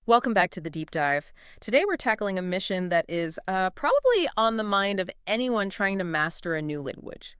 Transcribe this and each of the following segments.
Welcome back to the deep dive. Today we're tackling a mission that is probably on the mind of anyone trying to master a new language.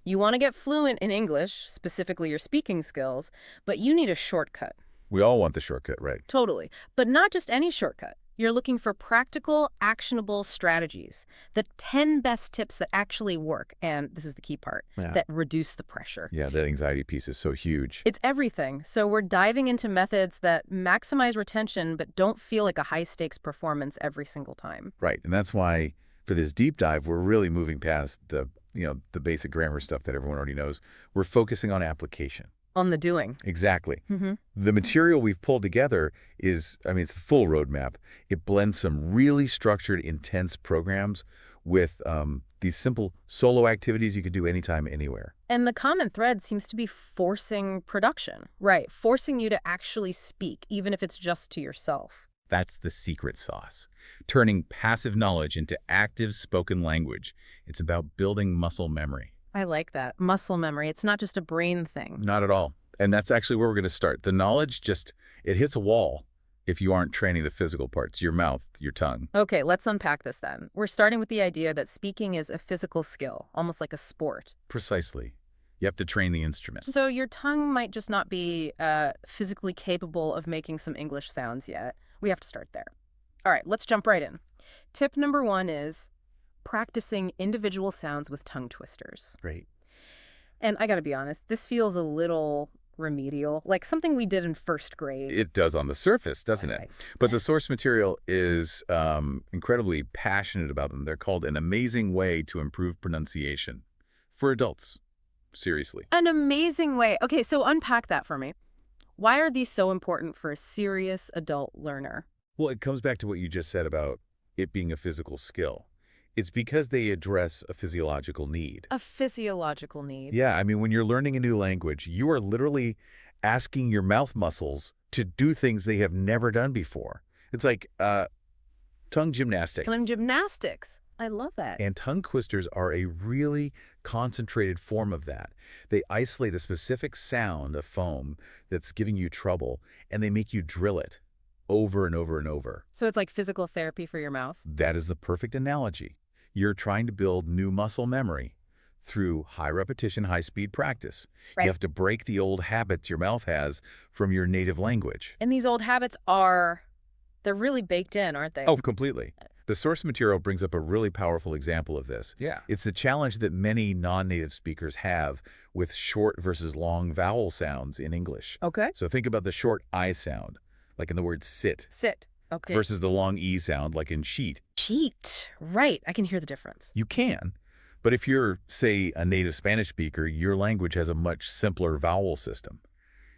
You want to get fluent in English, specifically your speaking skills, but you need a shortcut. We all want the shortcut, right? Totally. But not just any shortcut. You're looking for practical, actionable strategies, the 10 best tips that actually work, and this is the key part, that reduce the pressure. Yeah, that anxiety piece is so huge. It's everything. So we're diving into methods that maximize retention but don't feel like a high-stakes performance every single time. Right, and that's why for this deep dive, we're really moving past the basic grammar stuff that everyone already knows. We're focusing on application. On the doing. Exactly. The material we've pulled together is, it's the full roadmap. It blends some really structured, intense programs with these simple solo activities you can do anytime, anywhere. And the common thread seems to be forcing production. Right, forcing you to actually speak, even if it's just to yourself. That's the secret sauce. Turning passive knowledge into active spoken language. It's about building muscle memory. I like that. Muscle memory. It's not just a brain thing. Not at all. And that's actually where we're going to start. The knowledge it hits a wall if you aren't training the physical parts, your mouth, your tongue. Okay, let's unpack this then. We're starting with the idea that speaking is a physical skill, almost like a sport. Precisely. You have to train the instrument. So your tongue might just not be physically capable of making some English sounds yet. We have to start there. All right, let's jump right in. Tip number 1 is practicing individual sounds with tongue twisters. Great. And I gotta be honest, this feels a little remedial, like something we did in first grade. It does on the surface, doesn't Right. it? But the source material is incredibly passionate about them. They're called An Amazing Way to Improve Pronunciation for Adults. Seriously. An amazing way. Okay, so unpack that for me. Why are these so important for a serious adult learner? Well, it comes back to what you just said about it being a physical skill. It's because they address a physiological need. A physiological need. Yeah, when you're learning a new language, you are literally asking your mouth muscles to do things they have never done before. It's like tongue gymnastics. Tongue gymnastics. I love that. And tongue twisters are a really concentrated form of that. They isolate a specific sound of foam that's giving you trouble, and they make you drill it over and over and over. So it's like physical therapy for your mouth? That is the perfect analogy. You're trying to build new muscle memory through high repetition, high-speed practice. Right. You have to break the old habits your mouth has from your native language. And these old habits they're really baked in, aren't they? Oh, completely. The source material brings up a really powerful example of this. Yeah. It's the challenge that many non-native speakers have with short versus long vowel sounds in English. Okay. So think about the short I sound, like in the word sit, Sit. Okay. versus the long E sound, like in sheet. Cheat. Right. I can hear the difference. You can, but if you're, say, a native Spanish speaker, your language has a much simpler vowel system.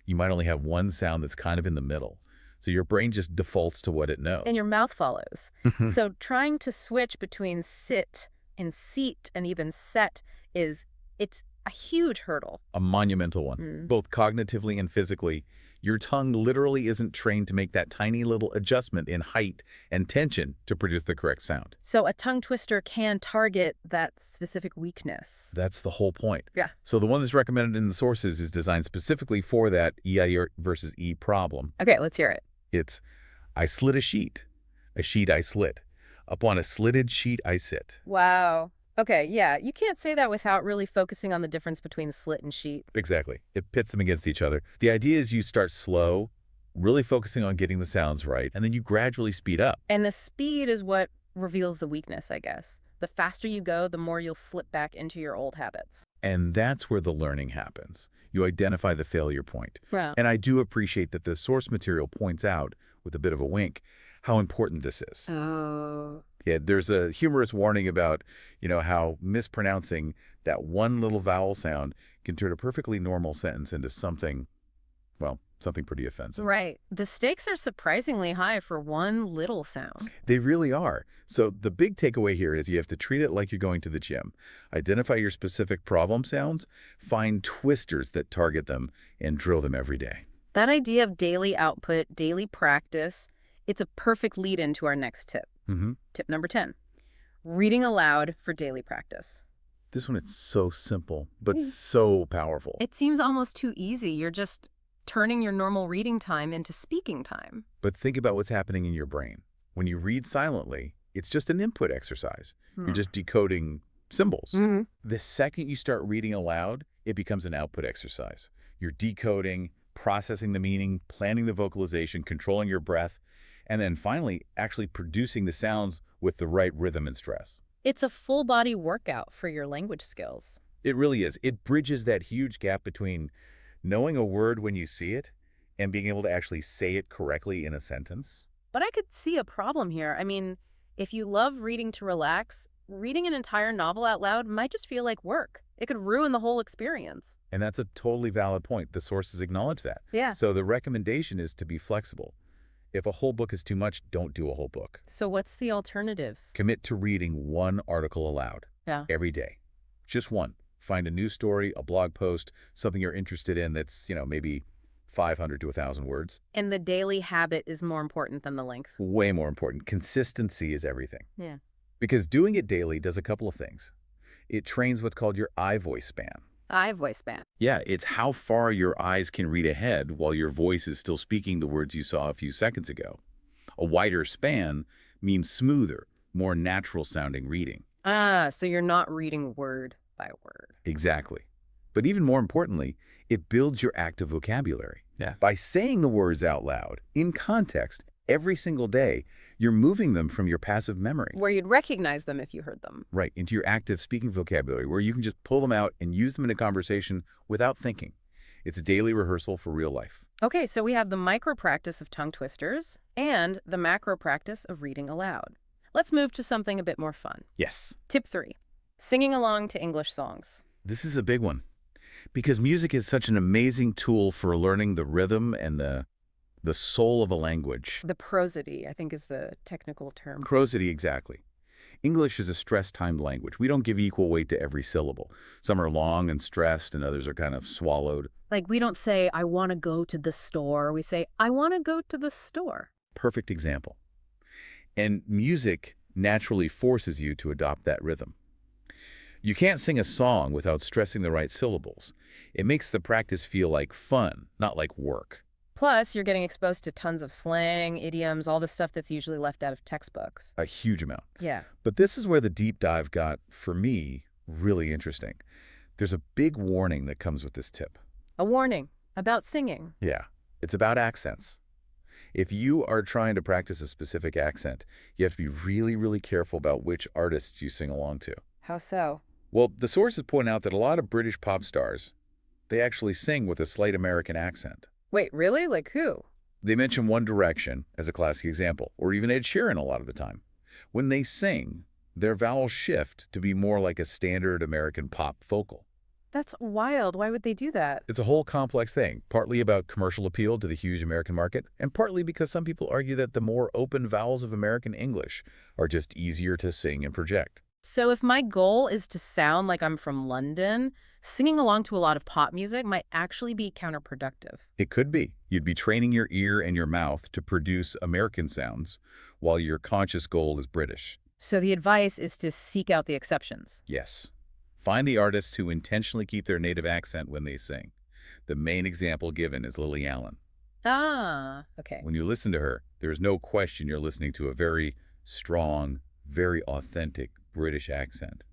You might only have one sound that's kind of in the middle. So your brain just defaults to what it knows. And your mouth follows. So trying to switch between sit and seat and even set it's a huge hurdle. A monumental one, both cognitively and physically. Your tongue literally isn't trained to make that tiny little adjustment in height and tension to produce the correct sound. So a tongue twister can target that specific weakness. That's the whole point. Yeah. So the one that's recommended in the sources is designed specifically for that EI versus E problem. Okay, let's hear it. It's, I slit a sheet I slit. Upon a slitted sheet I sit. Wow. Okay, yeah. You can't say that without really focusing on the difference between slit and sheet. Exactly. It pits them against each other. The idea is you start slow, really focusing on getting the sounds right, and then you gradually speed up. And the speed is what reveals the weakness, I guess. The faster you go, the more you'll slip back into your old habits. And that's where the learning happens. You identify the failure point. Wow. And I do appreciate that the source material points out, with a bit of a wink, how important this is. Oh. Yeah, there's a humorous warning about, how mispronouncing that one little vowel sound can turn a perfectly normal sentence into something pretty offensive. Right. The stakes are surprisingly high for one little sound. They really are. So the big takeaway here is you have to treat it like you're going to the gym. Identify your specific problem sounds, find twisters that target them, and drill them every day. That idea of daily output, daily practice, it's a perfect lead-in to our next tip. Tip number 10, reading aloud for daily practice. This one is so simple, but so powerful. It seems almost too easy. You're just turning your normal reading time into speaking time. But think about what's happening in your brain. When you read silently, it's just an input exercise. You're just decoding symbols. The second you start reading aloud, it becomes an output exercise. You're decoding, processing the meaning, planning the vocalization, controlling your breath, and then finally actually producing the sounds with the right rhythm and stress. It's a full-body workout for your language skills. It really is. It bridges that huge gap between knowing a word when you see it and being able to actually say it correctly in a sentence. But I could see a problem here. I mean, if you love reading to relax, reading an entire novel out loud might just feel like work. It could ruin the whole experience. And that's a totally valid point. The sources acknowledge that. Yeah. So the recommendation is to be flexible. If a whole book is too much, don't do a whole book. So what's the alternative? Commit to reading one article aloud every day. Just one. Find a news story, a blog post, something you're interested in that's, maybe 500 to 1,000 words. And the daily habit is more important than the length. Way more important. Consistency is everything. Yeah. Because doing it daily does a couple of things. It trains what's called your eye voice span. Eye voice span. Yeah, it's how far your eyes can read ahead while your voice is still speaking the words you saw a few seconds ago. A wider span means smoother, more natural-sounding reading. Ah, so you're not reading word by word. Exactly. But even more importantly, it builds your active vocabulary. Yeah. By saying the words out loud, in context, every single day, you're moving them from your passive memory. Where you'd recognize them if you heard them. Right, into your active speaking vocabulary, where you can just pull them out and use them in a conversation without thinking. It's a daily rehearsal for real life. Okay, so we have the micro practice of tongue twisters and the macro practice of reading aloud. Let's move to something a bit more fun. Yes. Tip 3. Singing along to English songs. This is a big one, because music is such an amazing tool for learning the rhythm and the soul of a language. The prosody, I think, is the technical term. Prosody, exactly. English is a stress-timed language. We don't give equal weight to every syllable. Some are long and stressed, and others are kind of swallowed. Like, we don't say, I want to go to the store. We say, I want to go to the store. Perfect example. And music naturally forces you to adopt that rhythm. You can't sing a song without stressing the right syllables. It makes the practice feel like fun, not like work. Plus, you're getting exposed to tons of slang, idioms, all the stuff that's usually left out of textbooks. A huge amount. Yeah. But this is where the deep dive got, for me, really interesting. There's a big warning that comes with this tip. A warning about singing. Yeah. It's about accents. If you are trying to practice a specific accent, you have to be really, really careful about which artists you sing along to. How so? Well, the sources point out that a lot of British pop stars, they actually sing with a slight American accent. Wait, really? Like who? They mention One Direction as a classic example, or even Ed Sheeran a lot of the time. When they sing, their vowels shift to be more like a standard American pop vocal. That's wild. Why would they do that? It's a whole complex thing, partly about commercial appeal to the huge American market, and partly because some people argue that the more open vowels of American English are just easier to sing and project. So if my goal is to sound like I'm from London, singing along to a lot of pop music might actually be counterproductive. It could be. You'd be training your ear and your mouth to produce American sounds while your conscious goal is British. So the advice is to seek out the exceptions. Yes. Find the artists who intentionally keep their native accent when they sing. The main example given is Lily Allen. Ah, okay. When you listen to her, there's no question you're listening to a very strong, very authentic British accent.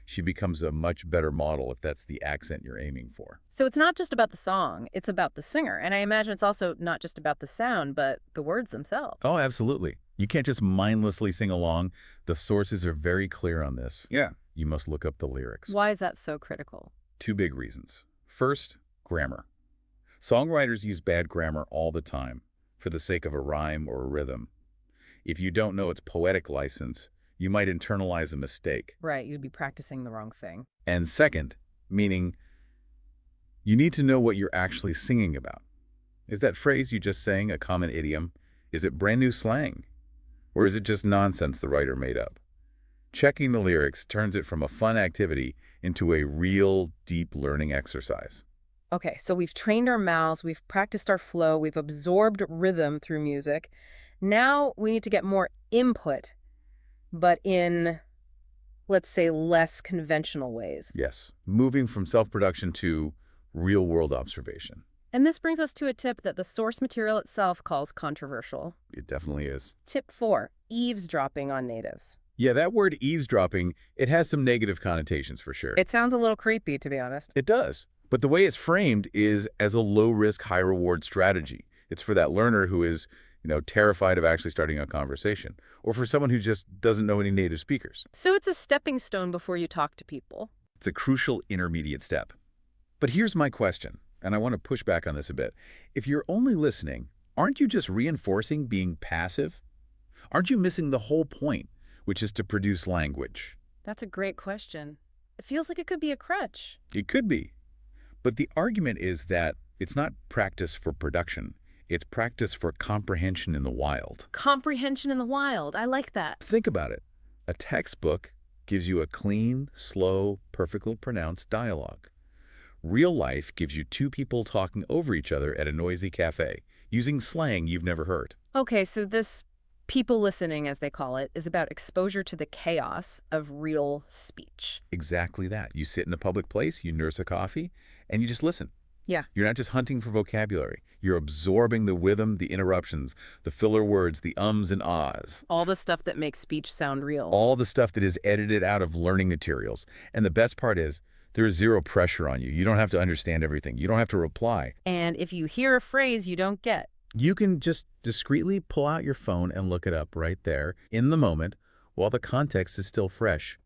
She becomes a much better model if that's the accent you're aiming for. So it's not just about the song, it's about the singer. And I imagine it's also not just about the sound, but the words themselves. Oh, absolutely. You can't just mindlessly sing along. The sources are very clear on this. Yeah. You must look up the lyrics. Why is that so critical? 2 big reasons. First, grammar. Songwriters use bad grammar all the time for the sake of a rhyme or a rhythm. If you don't know its poetic license, you might internalize a mistake. Right, you'd be practicing the wrong thing. And second, meaning you need to know what you're actually singing about. Is that phrase you just sang a common idiom? Is it brand new slang? Or is it just nonsense the writer made up? Checking the lyrics turns it from a fun activity into a real, deep learning exercise. Okay, so we've trained our mouths, we've practiced our flow, we've absorbed rhythm through music. Now we need to get more input, but in, let's say, less conventional ways. Yes, moving from self-production to real-world observation. And this brings us to a tip that the source material itself calls controversial. It definitely is. Tip 4, eavesdropping on natives. Yeah, that word eavesdropping, it has some negative connotations for sure. It sounds a little creepy, to be honest. It does. But the way it's framed is as a low-risk, high-reward strategy. It's for that learner who is, terrified of actually starting a conversation, or for someone who just doesn't know any native speakers. So it's a stepping stone before you talk to people. It's a crucial intermediate step. But here's my question, and I want to push back on this a bit. If you're only listening, aren't you just reinforcing being passive? Aren't you missing the whole point, which is to produce language? That's a great question. It feels like it could be a crutch. It could be. But the argument is that it's not practice for production. It's practice for comprehension in the wild. Comprehension in the wild. I like that. Think about it. A textbook gives you a clean, slow, perfectly pronounced dialogue. Real life gives you two people talking over each other at a noisy cafe, using slang you've never heard. Okay, so this people listening, as they call it, is about exposure to the chaos of real speech. Exactly that. You sit in a public place, you nurse a coffee, and you just listen. Yeah. You're not just hunting for vocabulary. You're absorbing the rhythm, the interruptions, the filler words, the ums and ahs. All the stuff that makes speech sound real. All the stuff that is edited out of learning materials. And the best part is, there is zero pressure on you. You don't have to understand everything. You don't have to reply. And if you hear a phrase you don't get, You can just discreetly pull out your phone and look it up right there in the moment while the context is still fresh.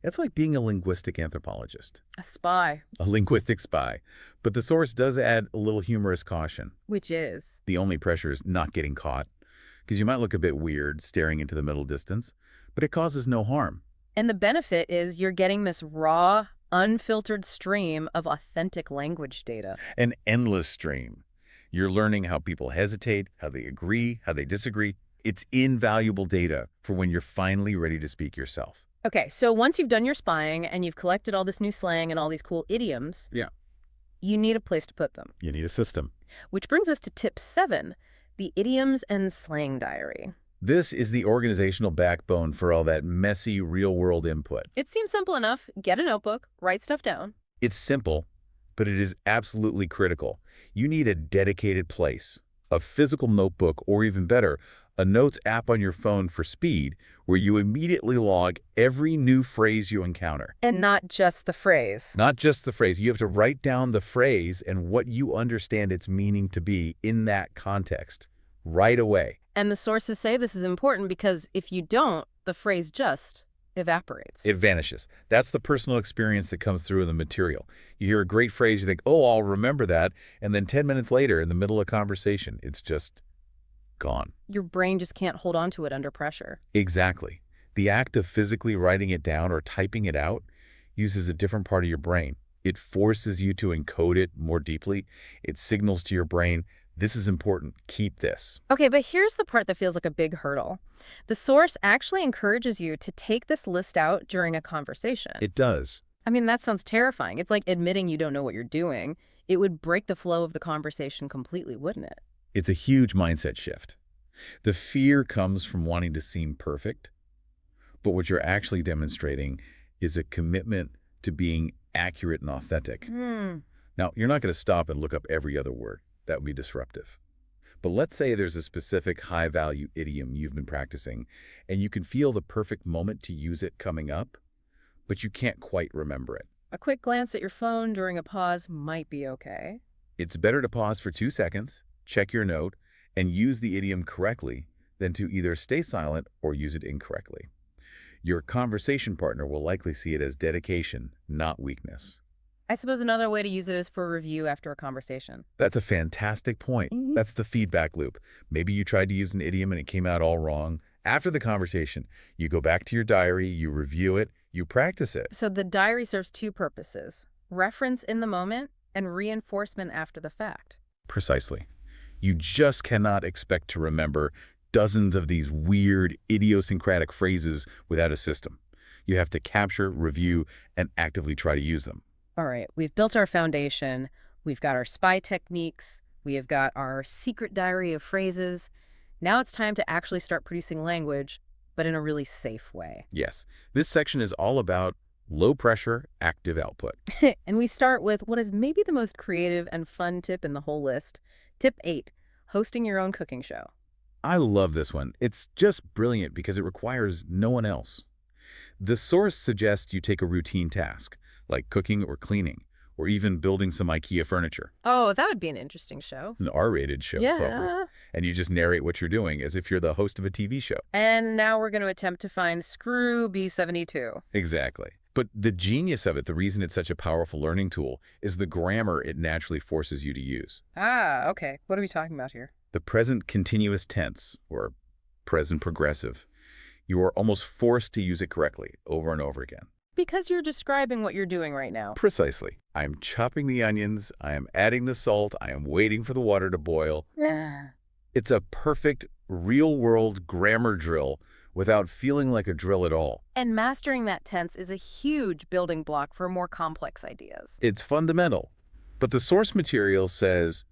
It's like being a linguistic anthropologist, a spy, a linguistic spy. But the source does add a little humorous caution. which is The only pressure is not getting caught, because you might look a bit weird staring into the middle distance, but it causes no harm. And the benefit is you're getting this raw, unfiltered stream of authentic language data. An endless stream. You're learning how people hesitate, how they agree, how they disagree. It's invaluable data for when you're finally ready to speak yourself. Okay, so once you've done your spying and you've collected all this new slang and all these cool idioms, Yeah. you need a place to put them. You need a system. Which brings us to tip 7, the Idioms and Slang Diary. This is the organizational backbone for all that messy real-world input. It seems simple enough. Get a notebook, write stuff down. It's simple, but it is absolutely critical. You need a dedicated place, a physical notebook, or even better, a notes app on your phone for speed, where you immediately log every new phrase you encounter. And not just the phrase. Not just the phrase. You have to write down the phrase and what you understand its meaning to be in that context right away. And the sources say this is important because if you don't, the phrase just evaporates. It vanishes. That's the personal experience that comes through in the material. You hear a great phrase, you think, oh, I'll remember that. And then 10 minutes later, in the middle of conversation, it's just gone. Your brain just can't hold on to it under pressure. Exactly. The act of physically writing it down or typing it out uses a different part of your brain. It forces you to encode it more deeply. It signals to your brain, this is important, keep this. Okay, but here's the part that feels like a big hurdle. The source actually encourages you to take this list out during a conversation. It does. I mean, that sounds terrifying. It's like admitting you don't know what you're doing. It would break the flow of the conversation completely, wouldn't it? It's a huge mindset shift. The fear comes from wanting to seem perfect, but what you're actually demonstrating is a commitment to being accurate and authentic. Now, you're not going to stop and look up every other word. That would be disruptive. But let's say there's a specific high-value idiom you've been practicing, and you can feel the perfect moment to use it coming up, but you can't quite remember it. A quick glance at your phone during a pause might be okay. It's better to pause for 2 seconds, check your note, and use the idiom correctly than to either stay silent or use it incorrectly. Your conversation partner will likely see it as dedication, not weakness. I suppose another way to use it is for review after a conversation. That's a fantastic point. That's the feedback loop. Maybe you tried to use an idiom and it came out all wrong. After the conversation, you go back to your diary, you review it, you practice it. So the diary serves two purposes: reference in the moment and reinforcement after the fact. Precisely. You just cannot expect to remember dozens of these weird, idiosyncratic phrases without a system. You have to capture, review, and actively try to use them. All right, we've built our foundation. We've got our spy techniques. We have got our secret diary of phrases. Now it's time to actually start producing language, but in a really safe way. Yes, this section is all about low pressure, active output. And we start with what is maybe the most creative and fun tip in the whole list. Tip 8, hosting your own cooking show. I love this one. It's just brilliant because it requires no one else. The source suggests you take a routine task, like cooking or cleaning, or even building some IKEA furniture. Oh, that would be an interesting show. An R-rated show, Yeah. probably. And you just narrate what you're doing as if you're the host of a TV show. And now we're going to attempt to find Screw B72. Exactly. But the genius of it, the reason it's such a powerful learning tool, is the grammar it naturally forces you to use. Ah, okay. What are we talking about here? The present continuous tense, or present progressive. You are almost forced to use it correctly over and over again. Because you're describing what you're doing right now. Precisely. I am chopping the onions, I am adding the salt, I am waiting for the water to boil. It's a perfect, real-world grammar drill without feeling like a drill at all. And mastering that tense is a huge building block for more complex ideas. It's fundamental. But the source material says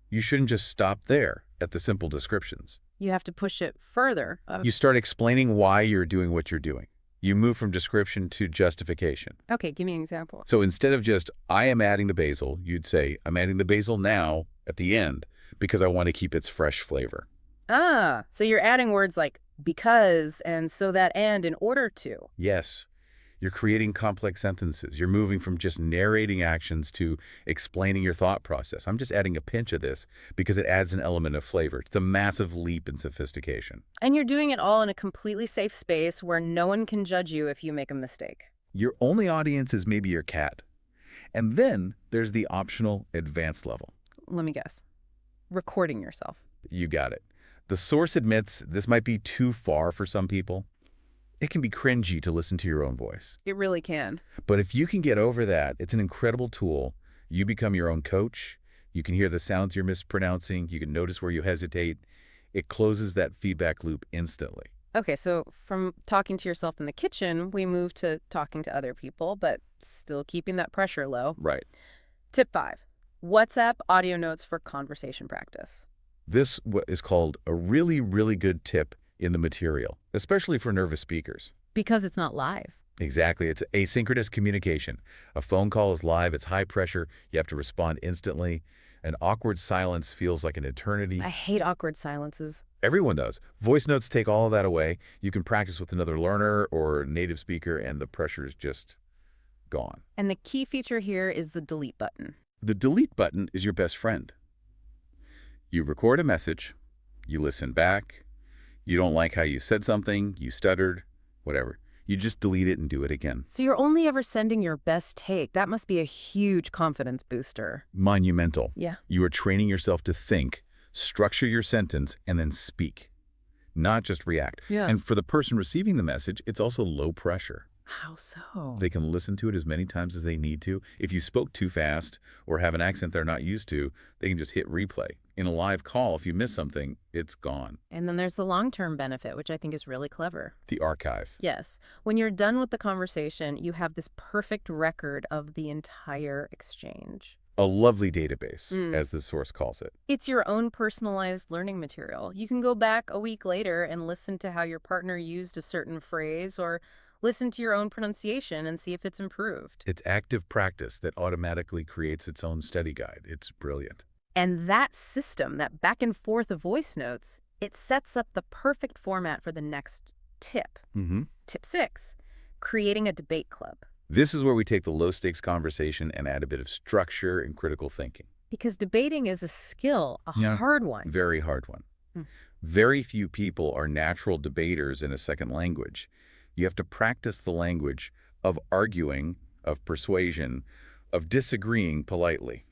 you shouldn't just stop there at the simple descriptions. You have to push it further. You start explaining why you're doing what you're doing. You move from description to justification. Okay, give me an example. So instead of just, I am adding the basil, you'd say, I'm adding the basil now at the end because I want to keep its fresh flavor. Ah, so you're adding words like because and so that and in order to. Yes. You're creating complex sentences. You're moving from just narrating actions to explaining your thought process. I'm just adding a pinch of this because it adds an element of flavor. It's a massive leap in sophistication. And you're doing it all in a completely safe space where no one can judge you if you make a mistake. Your only audience is maybe your cat. And then there's the optional advanced level. Let me guess. Recording yourself. You got it. The source admits this might be too far for some people. It can be cringy to listen to your own voice. It really can. But if you can get over that, it's an incredible tool. You become your own coach. You can hear the sounds you're mispronouncing. You can notice where you hesitate. It closes that feedback loop instantly. Okay, so from talking to yourself in the kitchen, we move to talking to other people, but still keeping that pressure low. Right. Tip 5. WhatsApp audio notes for conversation practice. This is called a really, really good tip in the material, especially for nervous speakers. Because it's not live. Exactly. It's asynchronous communication. A phone call is live. It's high pressure. You have to respond instantly. An awkward silence feels like an eternity. I hate awkward silences. Everyone does. Voice notes take all of that away. You can practice with another learner or native speaker, and the pressure is just gone. And the key feature here is the delete button. The delete button is your best friend. You record a message. You listen back. You don't like how you said something. You stuttered. Whatever. You just delete it and do it again. So you're only ever sending your best take. That must be a huge confidence booster. Monumental. Yeah. You are training yourself to think, structure your sentence, and then speak, not just react. Yeah. And for the person receiving the message, it's also low pressure. How so? They can listen to it as many times as they need to. If you spoke too fast or have an accent they're not used to, they can just hit replay. In a live call, if you miss something, it's gone. And then there's the long-term benefit, which I think is really clever. The archive. Yes. When you're done with the conversation, you have this perfect record of the entire exchange. A lovely database, as the source calls it. It's your own personalized learning material. You can go back a week later and listen to how your partner used a certain phrase or listen to your own pronunciation and see if it's improved. It's active practice that automatically creates its own study guide. It's brilliant. And that system, that back and forth of voice notes, it sets up the perfect format for the next tip. Tip 6, creating a debate club. This is where we take the low-stakes conversation and add a bit of structure and critical thinking. Because debating is a skill, a hard one. Very hard one. Very few people are natural debaters in a second language. You have to practice the language of arguing, of persuasion, of disagreeing politely.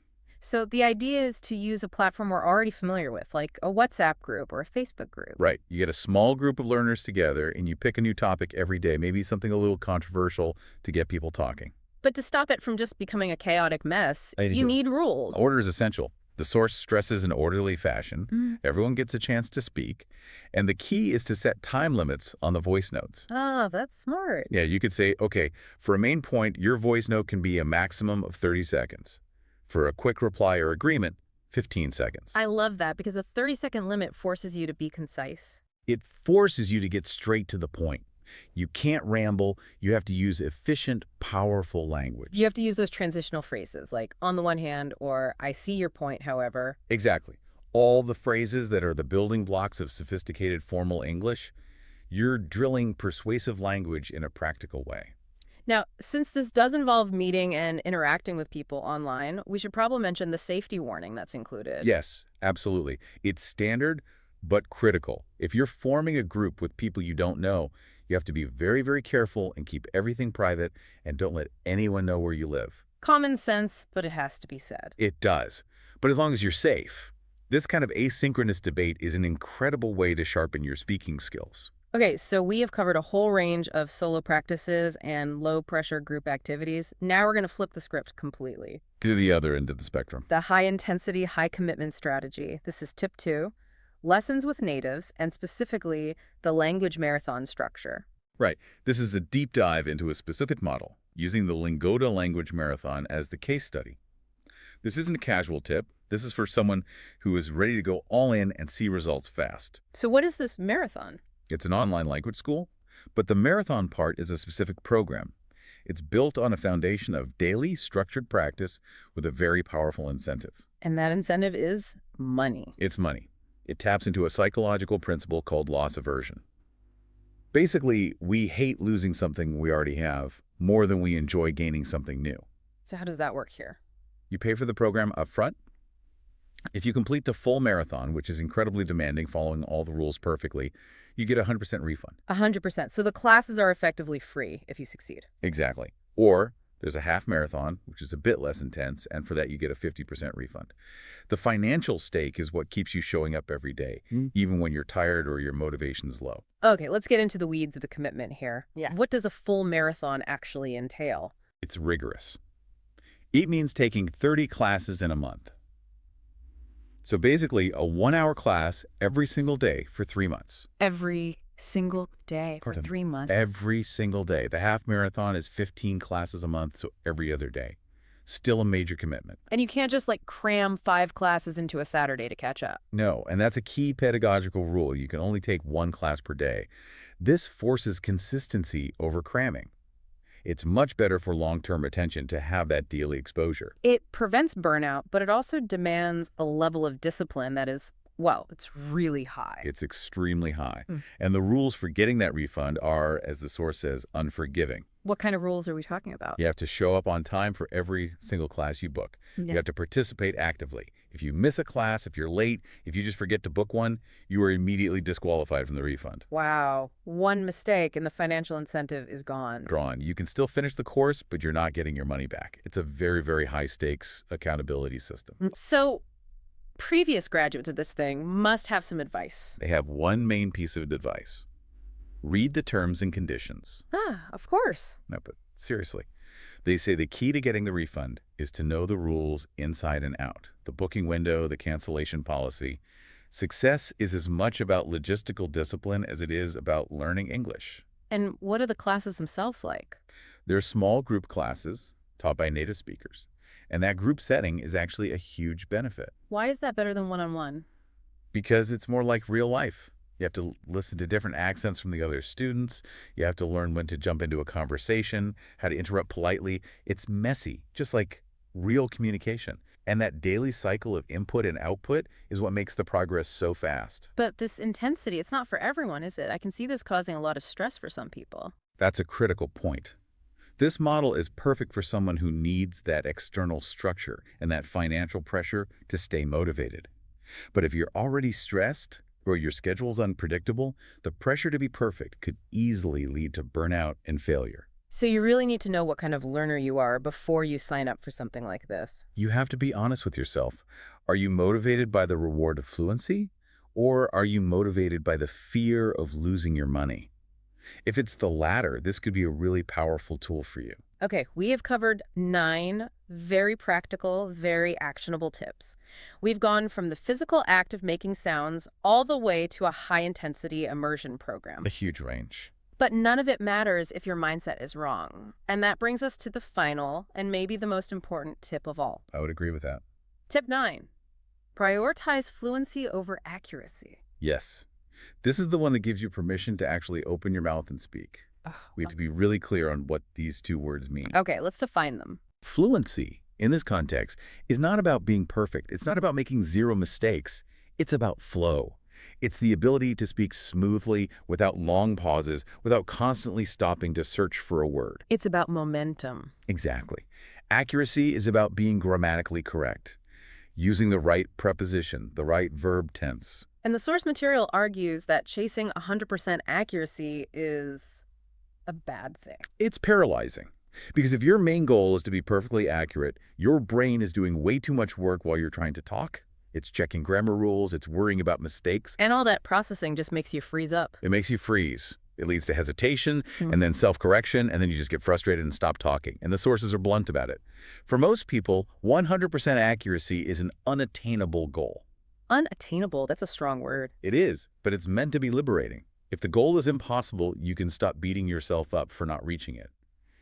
So the idea is to use a platform we're already familiar with, like a WhatsApp group or a Facebook group. Right. You get a small group of learners together and you pick a new topic every day, maybe something a little controversial to get people talking. But to stop it from just becoming a chaotic mess, you need rules. Order is essential. The source stresses an orderly fashion. Everyone gets a chance to speak. And the key is to set time limits on the voice notes. Ah, that's smart. Yeah, you could say, okay, for a main point, your voice note can be a maximum of 30 seconds. For a quick reply or agreement, 15 seconds. I love that because a 30-second limit forces you to be concise. It forces you to get straight to the point. You can't ramble. You have to use efficient, powerful language. You have to use those transitional phrases, like on the one hand, or I see your point, however. Exactly. All the phrases that are the building blocks of sophisticated formal English, you're drilling persuasive language in a practical way. Now, since this does involve meeting and interacting with people online, we should probably mention the safety warning that's included. Yes, absolutely. It's standard, but critical. If you're forming a group with people you don't know, you have to be very, very careful and keep everything private and don't let anyone know where you live. Common sense, but it has to be said. It does. But as long as you're safe. This kind of asynchronous debate is an incredible way to sharpen your speaking skills. Okay, so we have covered a whole range of solo practices and low-pressure group activities. Now we're going to flip the script completely. To the other end of the spectrum. The high-intensity, high-commitment strategy. This is tip 2, lessons with natives, and specifically the language marathon structure. Right. This is a deep dive into a specific model, using the Lingoda language marathon as the case study. This isn't a casual tip. This is for someone who is ready to go all in and see results fast. So what is this marathon? It's an online language school, but the marathon part is a specific program. It's built on a foundation of daily structured practice with a very powerful incentive. And that incentive is money. It's money. It taps into a psychological principle called loss aversion. Basically, we hate losing something we already have more than we enjoy gaining something new. So how does that work here? You pay for the program up front. If you complete the full marathon, which is incredibly demanding, following all the rules perfectly, you get a 100% refund. 100%. So the classes are effectively free if you succeed. Exactly. Or there's a half marathon, which is a bit less intense, and for that you get a 50% refund. The financial stake is what keeps you showing up every day, even when you're tired or your motivation's low. Okay, let's get into the weeds of the commitment here. Yeah. What does a full marathon actually entail? It's rigorous. It means taking 30 classes in a month. So basically, a 1-hour class every single day for 3 months. Every single day for Pardon? 3 months. Every single day. The half marathon is 15 classes a month, so every other day. Still a major commitment. And you can't just like cram 5 classes into a Saturday to catch up. No, and that's a key pedagogical rule. You can only take 1 class per day. This forces consistency over cramming. It's much better for long-term attention to have that daily exposure. It prevents burnout, but it also demands a level of discipline that is, well, it's really high. It's extremely high. And the rules for getting that refund are, as the source says, unforgiving. What kind of rules are we talking about? You have to show up on time for every single class you book. You have to participate actively. If you miss a class, if you're late, if you just forget to book one, you are immediately disqualified from the refund. Wow. One mistake and the financial incentive is gone. Gone. You can still finish the course, but you're not getting your money back. It's a very, very high-stakes accountability system. So previous graduates of this thing must have some advice. They have one main piece of advice. Read the terms and conditions. Ah, of course. No, but seriously. They say the key to getting the refund is to know the rules inside and out. The booking window, the cancellation policy. Success is as much about logistical discipline as it is about learning English. And what are the classes themselves like? They're small group classes taught by native speakers. And that group setting is actually a huge benefit. Why is that better than one-on-one? Because it's more like real life. You have to listen to different accents from the other students. You have to learn when to jump into a conversation, how to interrupt politely. It's messy, just like real communication. And that daily cycle of input and output is what makes the progress so fast. But this intensity, it's not for everyone, is it? I can see this causing a lot of stress for some people. That's a critical point. This model is perfect for someone who needs that external structure and that financial pressure to stay motivated. But if you're already stressed, or your schedule's unpredictable, the pressure to be perfect could easily lead to burnout and failure. So you really need to know what kind of learner you are before you sign up for something like this. You have to be honest with yourself. Are you motivated by the reward of fluency, or are you motivated by the fear of losing your money? If it's the latter, this could be a really powerful tool for you. Okay, we have covered 9 very practical, very actionable tips. We've gone from the physical act of making sounds all the way to a high-intensity immersion program. A huge range. But none of it matters if your mindset is wrong. And that brings us to the final and maybe the most important tip of all. I would agree with that. Tip 9. Prioritize fluency over accuracy. Yes. This is the one that gives you permission to actually open your mouth and speak. We have to be really clear on what these two words mean. Okay, let's define them. Fluency, in this context, is not about being perfect. It's not about making zero mistakes. It's about flow. It's the ability to speak smoothly, without long pauses, without constantly stopping to search for a word. It's about momentum. Exactly. Accuracy is about being grammatically correct, using the right preposition, the right verb tense. And the source material argues that chasing 100% accuracy is a bad thing. It's paralyzing. Because if your main goal is to be perfectly accurate, your brain is doing way too much work while you're trying to talk. It's checking grammar rules, it's worrying about mistakes. And all that processing just makes you freeze up. It makes you freeze. It leads to hesitation and then self-correction, and then you just get frustrated and stop talking. And the sources are blunt about it. For most people, 100% accuracy is an unattainable goal. Unattainable, that's a strong word. It is, but it's meant to be liberating. If the goal is impossible, you can stop beating yourself up for not reaching it.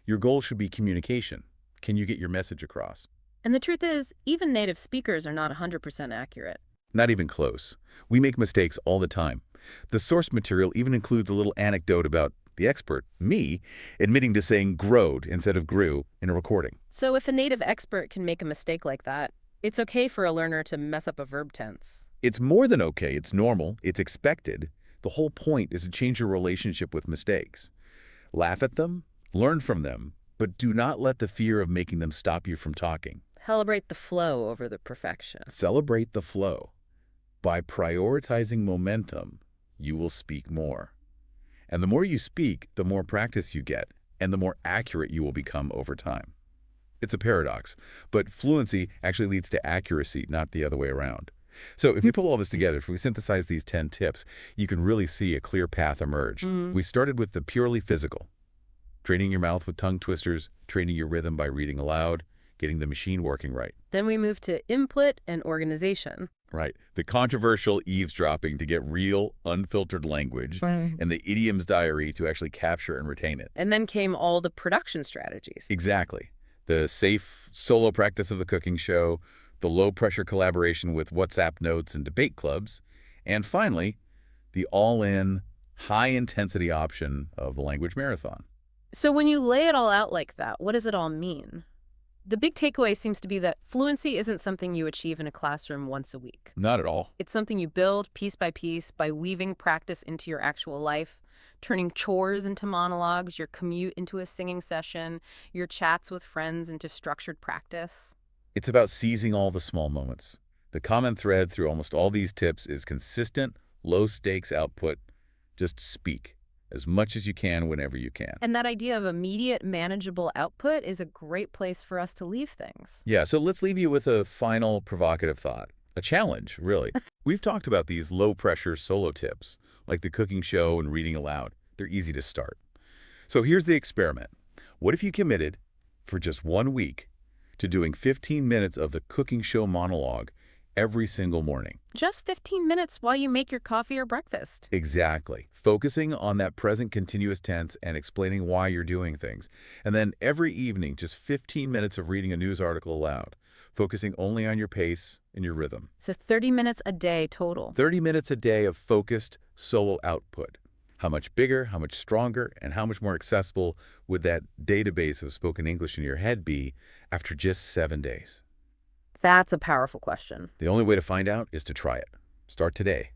Your goal should be communication. Can you get your message across? And the truth is, even native speakers are not 100% accurate. Not even close. We make mistakes all the time. The source material even includes a little anecdote about the expert, me, admitting to saying growed instead of grew in a recording. So if a native expert can make a mistake like that, it's okay for a learner to mess up a verb tense. It's more than okay. It's normal. It's expected. The whole point is to change your relationship with mistakes. Laugh at them, learn from them, but do not let the fear of making them stop you from talking. Celebrate the flow over the perfection. Celebrate the flow. By prioritizing momentum, you will speak more. And the more you speak, the more practice you get, and the more accurate you will become over time. It's a paradox, but fluency actually leads to accuracy, not the other way around. So if we pull all this together, if we synthesize these 10 tips, you can really see a clear path emerge. We started with the purely physical, training your mouth with tongue twisters, training your rhythm by reading aloud, getting the machine working right. Then we move to input and organization. Right. The controversial eavesdropping to get real, unfiltered language, and the Idioms Diary to actually capture and retain it. And then came all the production strategies. Exactly. The safe solo practice of the cooking show, the low-pressure collaboration with WhatsApp notes and debate clubs, and finally, the all-in, high-intensity option of the language marathon. So when you lay it all out like that, what does it all mean? The big takeaway seems to be that fluency isn't something you achieve in a classroom once a week. Not at all. It's something you build piece by piece by weaving practice into your actual life, turning chores into monologues, your commute into a singing session, your chats with friends into structured practice. It's about seizing all the small moments. The common thread through almost all these tips is consistent, low-stakes output. Just speak as much as you can whenever you can. And that idea of immediate, manageable output is a great place for us to leave things. Yeah, so let's leave you with a final provocative thought. A challenge, really. We've talked about these low-pressure solo tips, like the cooking show and reading aloud. They're easy to start. So here's the experiment. What if you committed, for just 1 week, to doing 15 minutes of the cooking show monologue every single morning? Just 15 minutes while you make your coffee or breakfast. Exactly. Focusing on that present continuous tense and explaining why you're doing things. And then every evening, just 15 minutes of reading a news article aloud, focusing only on your pace and your rhythm. So 30 minutes a day total. 30 minutes a day of focused solo output. How much bigger, how much stronger, and how much more accessible would that database of spoken English in your head be after just 7 days? That's a powerful question. The only way to find out is to try it. Start today.